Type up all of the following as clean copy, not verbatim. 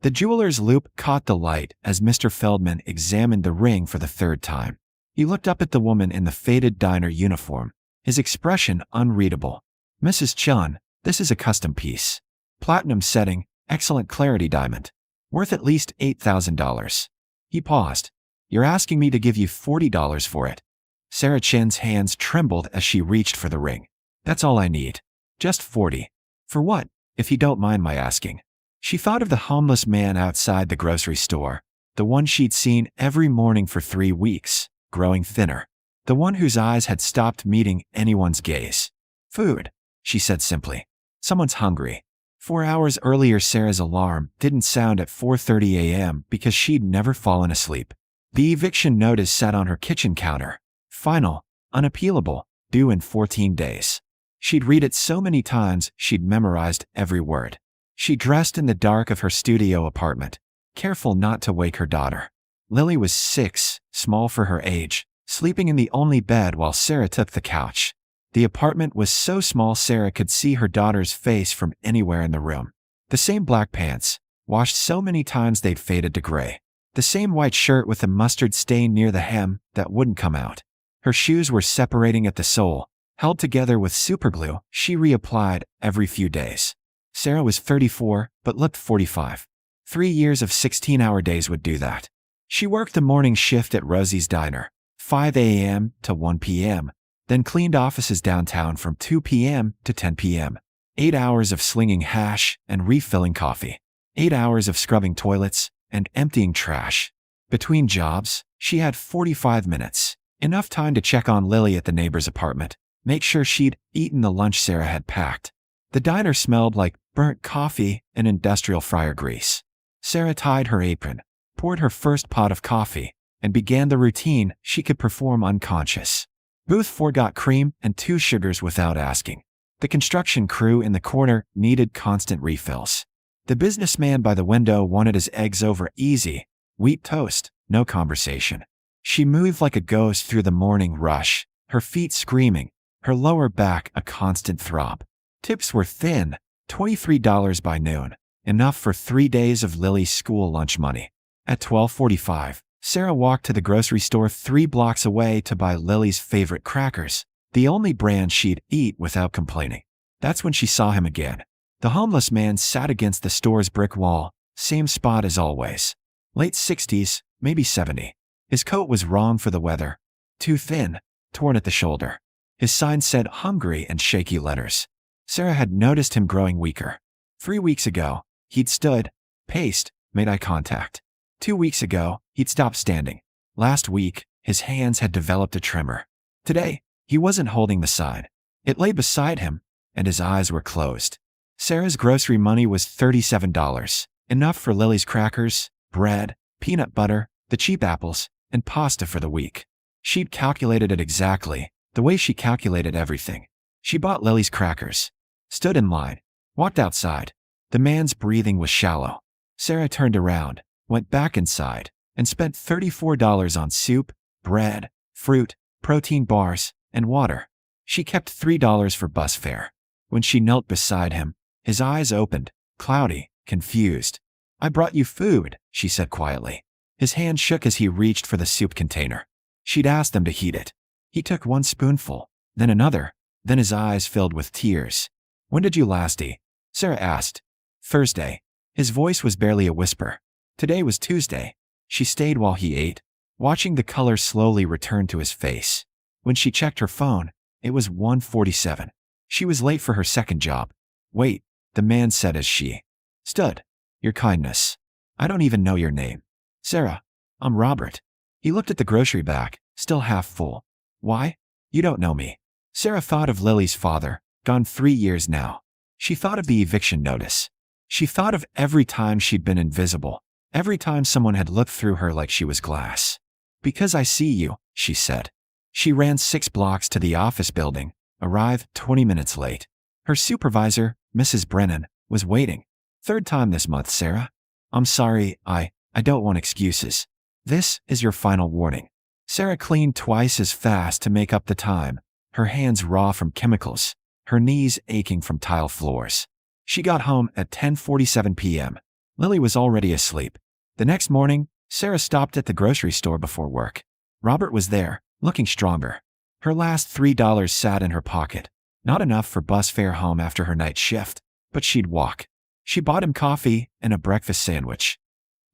The jeweler's loupe caught the light as Mr. Feldman examined the ring for the third time. He looked up at the woman in the faded diner uniform, his expression unreadable. "Mrs. Chen, this is a custom piece. Platinum setting, excellent clarity diamond. Worth at least $8,000. He paused. "You're asking me to give you $40 for it." Sarah Chen's hands trembled as she reached for the ring. "That's all I need. Just 40. For what, if you don't mind my asking?" She thought of the homeless man outside the grocery store, the one she'd seen every morning for 3 weeks, growing thinner, the one whose eyes had stopped meeting anyone's gaze. "Food," she said simply. "Someone's hungry." 4 hours earlier, Sarah's alarm didn't sound at 4:30 a.m. because she'd never fallen asleep. The eviction notice sat on her kitchen counter. Final, unappealable, due in 14 days. She'd read it so many times she'd memorized every word. She dressed in the dark of her studio apartment, careful not to wake her daughter. Lily was 6, small for her age, sleeping in the only bed while Sarah took the couch. The apartment was so small Sarah could see her daughter's face from anywhere in the room. The same black pants, washed so many times they'd faded to gray. The same white shirt with a mustard stain near the hem that wouldn't come out. Her shoes were separating at the sole, held together with superglue she reapplied every few days. Sarah was 34, but looked 45. 3 years of 16-hour days would do that. She worked the morning shift at Rosie's Diner, 5 a.m. to 1 p.m., then cleaned offices downtown from 2 p.m. to 10 p.m. 8 hours of slinging hash and refilling coffee. 8 hours of scrubbing toilets and emptying trash. Between jobs, she had 45 minutes, enough time to check on Lily at the neighbor's apartment, make sure she'd eaten the lunch Sarah had packed. The diner smelled like burnt coffee and industrial fryer grease. Sarah tied her apron, poured her first pot of coffee, and began the routine she could perform unconscious. Booth 4 got cream and 2 sugars without asking. The construction crew in the corner needed constant refills. The businessman by the window wanted his eggs over easy, wheat toast, no conversation. She moved like a ghost through the morning rush, her feet screaming, her lower back a constant throb. Tips were thin, $23 by noon, enough for 3 days of Lily's school lunch money. At 12:45, Sarah walked to the grocery store 3 blocks away to buy Lily's favorite crackers, the only brand she'd eat without complaining. That's when she saw him again. The homeless man sat against the store's brick wall, same spot as always. Late 60s, maybe 70. His coat was wrong for the weather. Too thin, torn at the shoulder. His sign said hungry in shaky letters. Sarah had noticed him growing weaker. 3 weeks ago, he'd stood, paced, made eye contact. 2 weeks ago, he'd stopped standing. Last week, his hands had developed a tremor. Today, he wasn't holding the sign. It lay beside him, and his eyes were closed. Sarah's grocery money was $37, enough for Lily's crackers, bread, peanut butter, the cheap apples, and pasta for the week. She'd calculated it exactly, the way she calculated everything. She bought Lily's crackers, stood in line, walked outside. The man's breathing was shallow. Sarah turned around, went back inside, and spent $34 on soup, bread, fruit, protein bars, and water. She kept $3 for bus fare. When she knelt beside him, his eyes opened, cloudy, confused. "I brought you food," she said quietly. His hand shook as he reached for the soup container. She'd asked them to heat it. He took 1 spoonful, then another, then his eyes filled with tears. "When did you last eat?" Sarah asked. "Thursday." His voice was barely a whisper. Today was Tuesday. She stayed while he ate, watching the color slowly return to his face. When she checked her phone, it was 1:47. She was late for her second job. "Wait," the man said as she stood. "Your kindness. I don't even know your name." "Sarah, I'm Robert." He looked at the grocery bag, still half full. "Why? You don't know me." Sarah thought of Lily's father, gone 3 years now. She thought of the eviction notice. She thought of every time she'd been invisible, every time someone had looked through her like she was glass. "Because I see you," she said. She ran 6 blocks to the office building, arrived 20 minutes late. Her supervisor, Mrs. Brennan, was waiting. "Third time this month, Sarah. I'm sorry, I don't want excuses. This is your final warning." Sarah cleaned twice as fast to make up the time, her hands raw from chemicals, her knees aching from tile floors. She got home at 10:47 p.m. Lily was already asleep. The next morning, Sarah stopped at the grocery store before work. Robert was there, looking stronger. Her last $3 sat in her pocket. Not enough for bus fare home after her night shift, but she'd walk. She bought him coffee and a breakfast sandwich.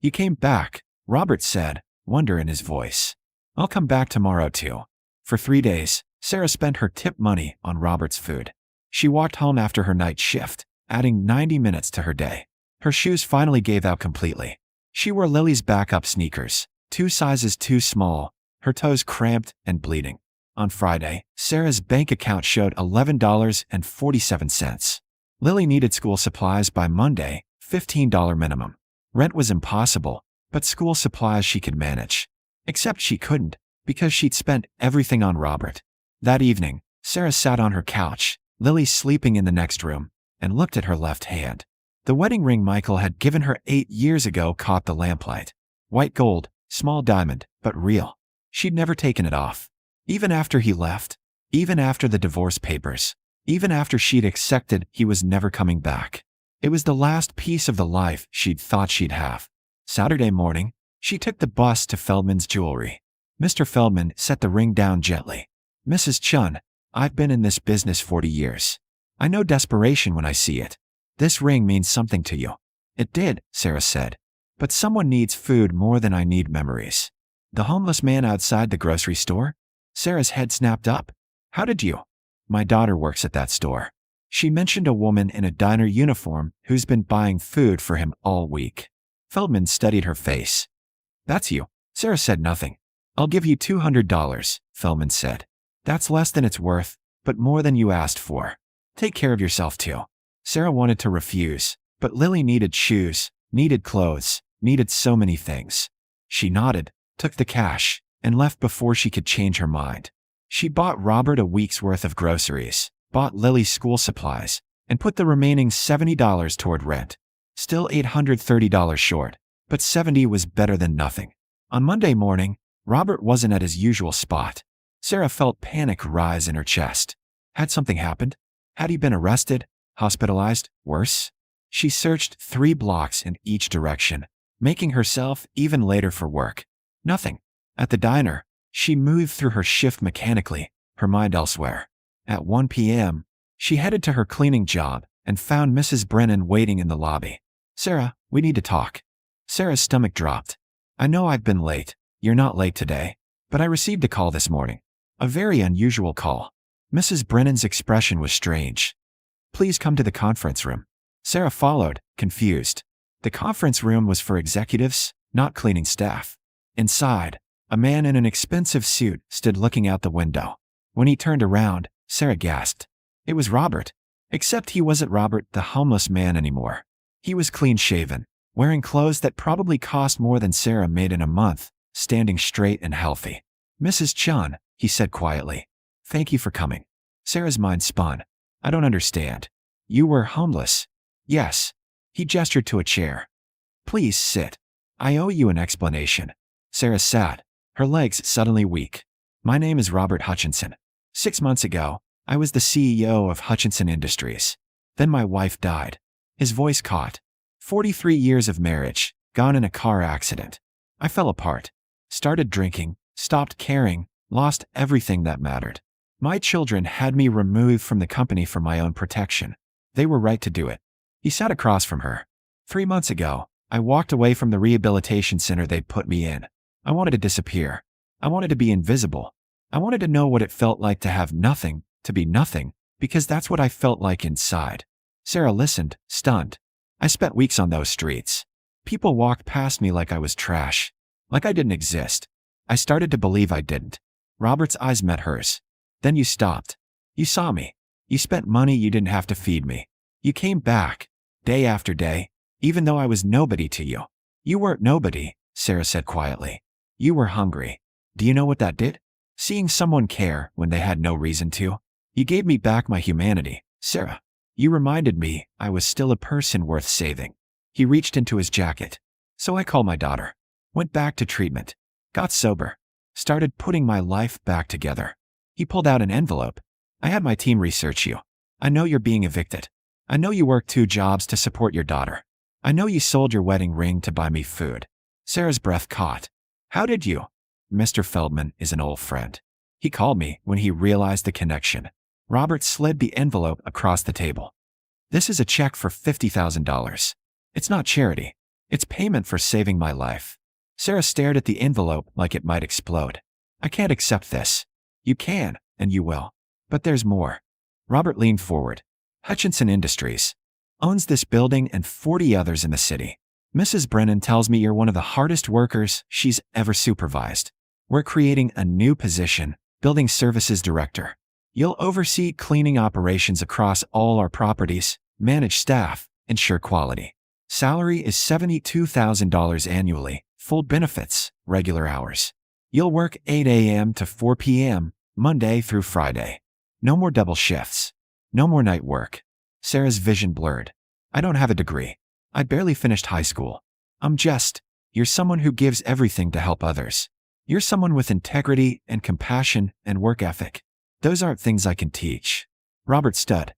"You came back," Robert said, wonder in his voice. "I'll come back tomorrow too." For 3 days, Sarah spent her tip money on Robert's food. She walked home after her night shift, adding 90 minutes to her day. Her shoes finally gave out completely. She wore Lily's backup sneakers, 2 sizes too small, her toes cramped and bleeding. On Friday, Sarah's bank account showed $11.47. Lily needed school supplies by Monday, $15 minimum. Rent was impossible, but school supplies she could manage. Except she couldn't, because she'd spent everything on Robert. That evening, Sarah sat on her couch, Lily sleeping in the next room, and looked at her left hand. The wedding ring Michael had given her 8 years ago caught the lamplight. White gold, small diamond, but real. She'd never taken it off. Even after he left, even after the divorce papers, even after she'd accepted he was never coming back. It was the last piece of the life she'd thought she'd have. Saturday morning, she took the bus to Feldman's jewelry. Mr. Feldman set the ring down gently. "Mrs. Chen, I've been in this business 40 years. I know desperation when I see it. This ring means something to you." "It did," Sarah said. "But someone needs food more than I need memories." "The homeless man outside the grocery store?" Sarah's head snapped up. "How did you?" "My daughter works at that store." She mentioned a woman in a diner uniform who's been buying food for him all week. Feldman studied her face. "That's you." Sarah said nothing. "I'll give you $200, Feldman said. "That's less than it's worth, but more than you asked for. Take care of yourself too." Sarah wanted to refuse, but Lily needed shoes, needed clothes, needed so many things. She nodded, took the cash, and left before she could change her mind. She bought Robert a week's worth of groceries, bought Lily school supplies, and put the remaining $70 toward rent. Still $830 short, but $70 was better than nothing. On Monday morning, Robert wasn't at his usual spot. Sarah felt panic rise in her chest. Had something happened? Had he been arrested? Hospitalized? Worse? She searched 3 blocks in each direction, making herself even later for work. Nothing. At the diner, she moved through her shift mechanically, her mind elsewhere. At 1 p.m., she headed to her cleaning job and found Mrs. Brennan waiting in the lobby. "Sarah, we need to talk." Sarah's stomach dropped. "I know I've been late. You're not late today. But I received a call this morning. A very unusual call." Mrs. Brennan's expression was strange. "Please come to the conference room." Sarah followed, confused. The conference room was for executives, not cleaning staff. Inside, a man in an expensive suit stood looking out the window. When he turned around, Sarah gasped. It was Robert. Except he wasn't Robert the homeless man anymore. He was clean-shaven, wearing clothes that probably cost more than Sarah made in a month, standing straight and healthy. "Mrs. Chen," he said quietly. "Thank you for coming." Sarah's mind spun. "I don't understand. You were homeless?" "Yes." He gestured to a chair. "Please sit. I owe you an explanation." Sarah sat, her legs suddenly weak. "My name is Robert Hutchinson. 6 months ago, I was the CEO of Hutchinson Industries. Then my wife died." His voice caught. 43 years of marriage, gone in a car accident. "I fell apart. Started drinking, stopped caring, lost everything that mattered. My children had me removed from the company for my own protection. They were right to do it." He sat across from her. 3 months ago, I walked away from the rehabilitation center they put me in. I wanted to disappear. I wanted to be invisible. I wanted to know what it felt like to have nothing, to be nothing, because that's what I felt like inside. Sarah listened, stunned. I spent weeks on those streets. People walked past me like I was trash, like I didn't exist. I started to believe I didn't. Robert's eyes met hers. "Then you stopped. You saw me. You spent money you didn't have to feed me. You came back, day after day, even though I was nobody to you." "You weren't nobody," Sarah said quietly. "You were hungry. Do you know what that did? Seeing someone care when they had no reason to. You gave me back my humanity, Sarah. You reminded me I was still a person worth saving." He reached into his jacket. "So I called my daughter. Went back to treatment. Got sober. Started putting my life back together." He pulled out an envelope. "I had my team research you. I know you're being evicted. I know you work 2 jobs to support your daughter. I know you sold your wedding ring to buy me food. Sarah's breath caught. How did you? Mr. Feldman is an old friend. He called me when he realized the connection. Robert slid the envelope across the table. This is a check for $50,000. It's not charity. It's payment for saving my life. Sarah stared at the envelope like it might explode. I can't accept this. You can, and you will. But there's more. Robert leaned forward. Hutchinson Industries owns this building and 40 others in the city. Mrs. Brennan tells me you're one of the hardest workers she's ever supervised. We're creating a new position, Building Services Director. You'll oversee cleaning operations across all our properties, manage staff, ensure quality. Salary is $72,000 annually, full benefits, regular hours. You'll work 8 a.m. to 4 p.m., Monday through Friday. No more double shifts. No more night work. Sarah's vision blurred. I don't have a degree. I barely finished high school. You're someone who gives everything to help others. You're someone with integrity and compassion and work ethic. Those aren't things I can teach. Robert stood.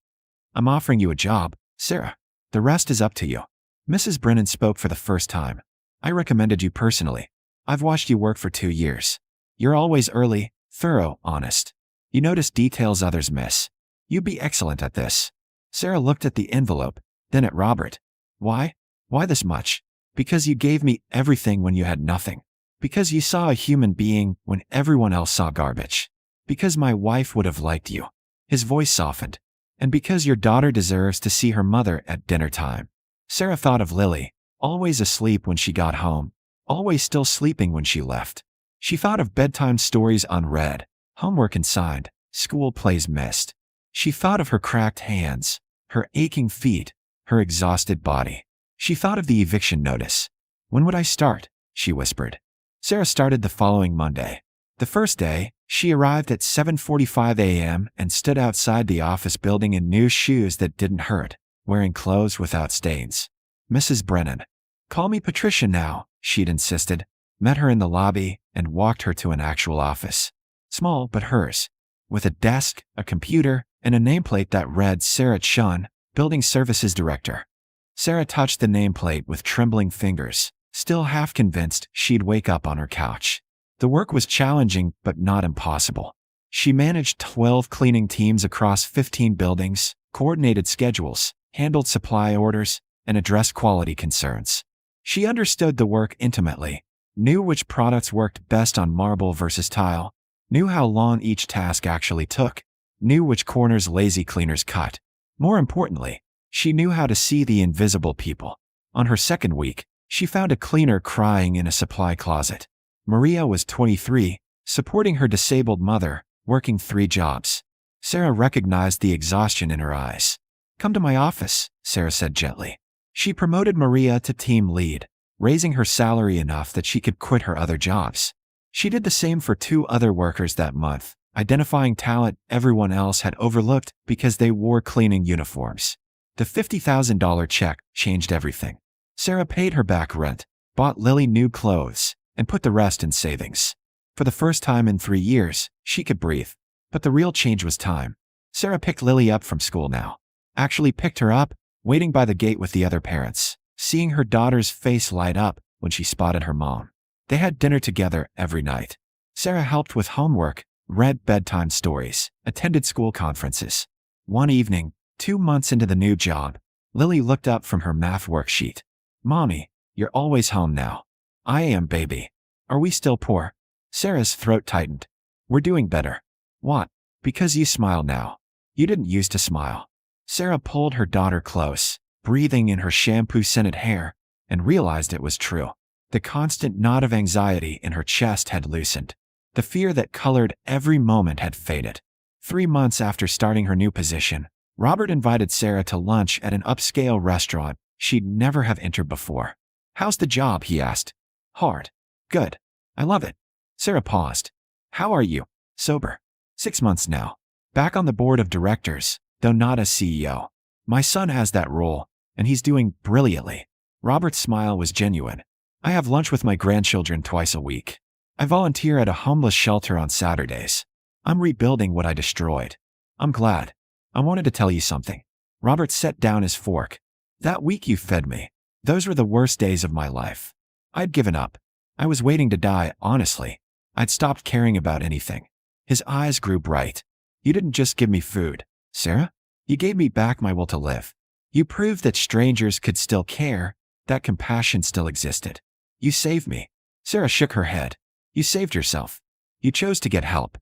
I'm offering you a job, Sarah. The rest is up to you. Mrs. Brennan spoke for the first time. I recommended you personally. I've watched you work for 2 years. You're always early, thorough, honest. You notice details others miss. You'd be excellent at this. Sarah looked at the envelope, then at Robert. Why? Why this much? Because you gave me everything when you had nothing. Because you saw a human being when everyone else saw garbage. Because my wife would have liked you. His voice softened. And because your daughter deserves to see her mother at dinner time. Sarah thought of Lily, always asleep when she got home, always still sleeping when she left. She thought of bedtime stories unread, homework unsigned, school plays missed. She thought of her cracked hands, her aching feet, her exhausted body. She thought of the eviction notice. When would I start? She whispered. Sarah started the following Monday. The first day, she arrived at 7:45 a.m. and stood outside the office building in new shoes that didn't hurt, wearing clothes without stains. Mrs. Brennan. Call me Patricia now, she'd insisted, met her in the lobby and walked her to an actual office. Small but hers. With a desk, a computer, and a nameplate that read Sarah Chen, Building Services Director. Sarah touched the nameplate with trembling fingers, still half convinced she'd wake up on her couch. The work was challenging but not impossible. She managed 12 cleaning teams across 15 buildings, coordinated schedules, handled supply orders, and addressed quality concerns. She understood the work intimately, knew which products worked best on marble versus tile, knew how long each task actually took, knew which corners lazy cleaners cut. More importantly, she knew how to see the invisible people. On her second week, she found a cleaner crying in a supply closet. Maria was 23, supporting her disabled mother, working 3 jobs. Sarah recognized the exhaustion in her eyes. Come to my office, Sarah said gently. She promoted Maria to team lead, raising her salary enough that she could quit her other jobs. She did the same for 2 other workers that month, identifying talent everyone else had overlooked because they wore cleaning uniforms. The $50,000 check changed everything. Sarah paid her back rent, bought Lily new clothes, and put the rest in savings. For the first time in 3 years, she could breathe. But the real change was time. Sarah picked Lily up from school now. Actually picked her up, waiting by the gate with the other parents, seeing her daughter's face light up when she spotted her mom. They had dinner together every night. Sarah helped with homework, read bedtime stories, attended school conferences. One evening, 2 months into the new job, Lily looked up from her math worksheet. Mommy, you're always home now. I am, baby. Are we still poor? Sarah's throat tightened. We're doing better. What? Because you smile now. You didn't used to smile. Sarah pulled her daughter close, breathing in her shampoo-scented hair, and realized it was true. The constant knot of anxiety in her chest had loosened. The fear that colored every moment had faded. 3 months after starting her new position, Robert invited Sarah to lunch at an upscale restaurant she'd never have entered before. How's the job? He asked. Hard. Good. I love it. Sarah paused. How are you? Sober. 6 months now. Back on the board of directors, though not as CEO. My son has that role, and he's doing brilliantly. Robert's smile was genuine. I have lunch with my grandchildren twice a week. I volunteer at a homeless shelter on Saturdays. I'm rebuilding what I destroyed. I'm glad. I wanted to tell you something. Robert set down his fork. That week you fed me. Those were the worst days of my life. I'd given up. I was waiting to die, honestly. I'd stopped caring about anything. His eyes grew bright. You didn't just give me food, Sarah. You gave me back my will to live. You proved that strangers could still care, that compassion still existed. You saved me. Sarah shook her head. You saved yourself. You chose to get help.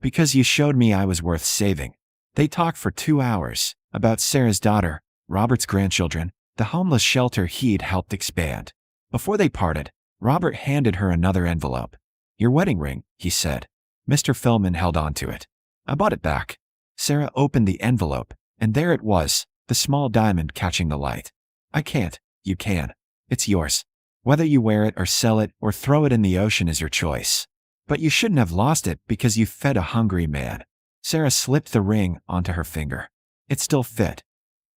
Because you showed me I was worth saving. They talked for 2 hours about Sarah's daughter, Robert's grandchildren, the homeless shelter he'd helped expand. Before they parted, Robert handed her another envelope. Your wedding ring, he said. Mr. Feldman held on to it. I bought it back. Sarah opened the envelope, and there it was, the small diamond catching the light. I can't. You can. It's yours. Whether you wear it or sell it or throw it in the ocean is your choice. But you shouldn't have lost it because you fed a hungry man. Sarah slipped the ring onto her finger. It still fit.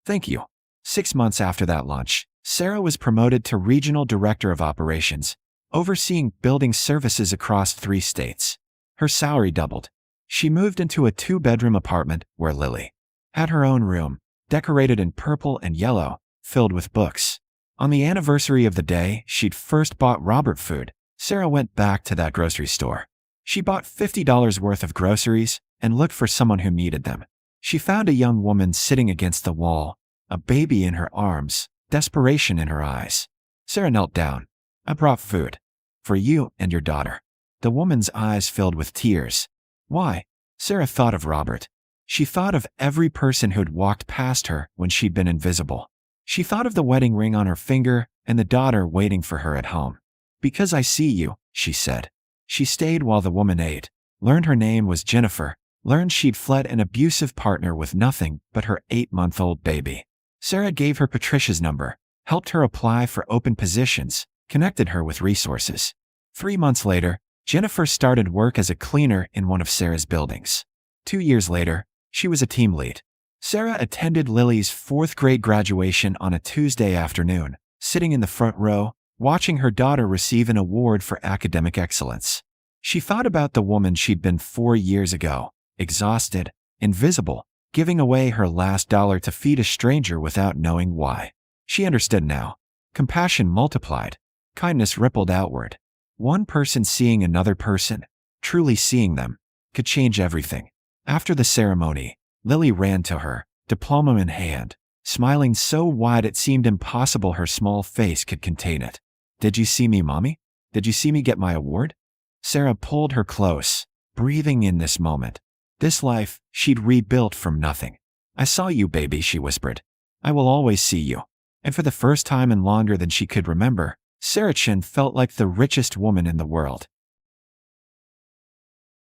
Thank you. 6 months after that lunch, Sarah was promoted to Regional Director of Operations, overseeing building services across 3 states. Her salary doubled. She moved into a 2-bedroom apartment where Lily had her own room, decorated in purple and yellow, filled with books. On the anniversary of the day she'd first bought Robert food, Sarah went back to that grocery store. She bought $50 worth of groceries and looked for someone who needed them. She found a young woman sitting against the wall, a baby in her arms, desperation in her eyes. Sarah knelt down. I brought food. For you and your daughter. The woman's eyes filled with tears. Why? Sarah thought of Robert. She thought of every person who'd walked past her when she'd been invisible. She thought of the wedding ring on her finger and the daughter waiting for her at home. Because I see you, she said. She stayed while the woman ate, learned her name was Jennifer, learned she'd fled an abusive partner with nothing but her 8-month-old baby. Sarah gave her Patricia's number, helped her apply for open positions, connected her with resources. 3 months later, Jennifer started work as a cleaner in one of Sarah's buildings. 2 years later, she was a team lead. Sarah attended Lily's 4th grade graduation on a Tuesday afternoon, sitting in the front row, watching her daughter receive an award for academic excellence. She thought about the woman she'd been 4 years ago, exhausted, invisible, giving away her last dollar to feed a stranger without knowing why. She understood now. Compassion multiplied. Kindness rippled outward. One person seeing another person, truly seeing them, could change everything. After the ceremony, Lily ran to her, diploma in hand, smiling so wide it seemed impossible her small face could contain it. Did you see me, Mommy? Did you see me get my award? Sarah pulled her close, breathing in this moment. This life she'd rebuilt from nothing. I saw you, baby, she whispered. I will always see you. And for the first time in longer than she could remember, Sarah Chen felt like the richest woman in the world.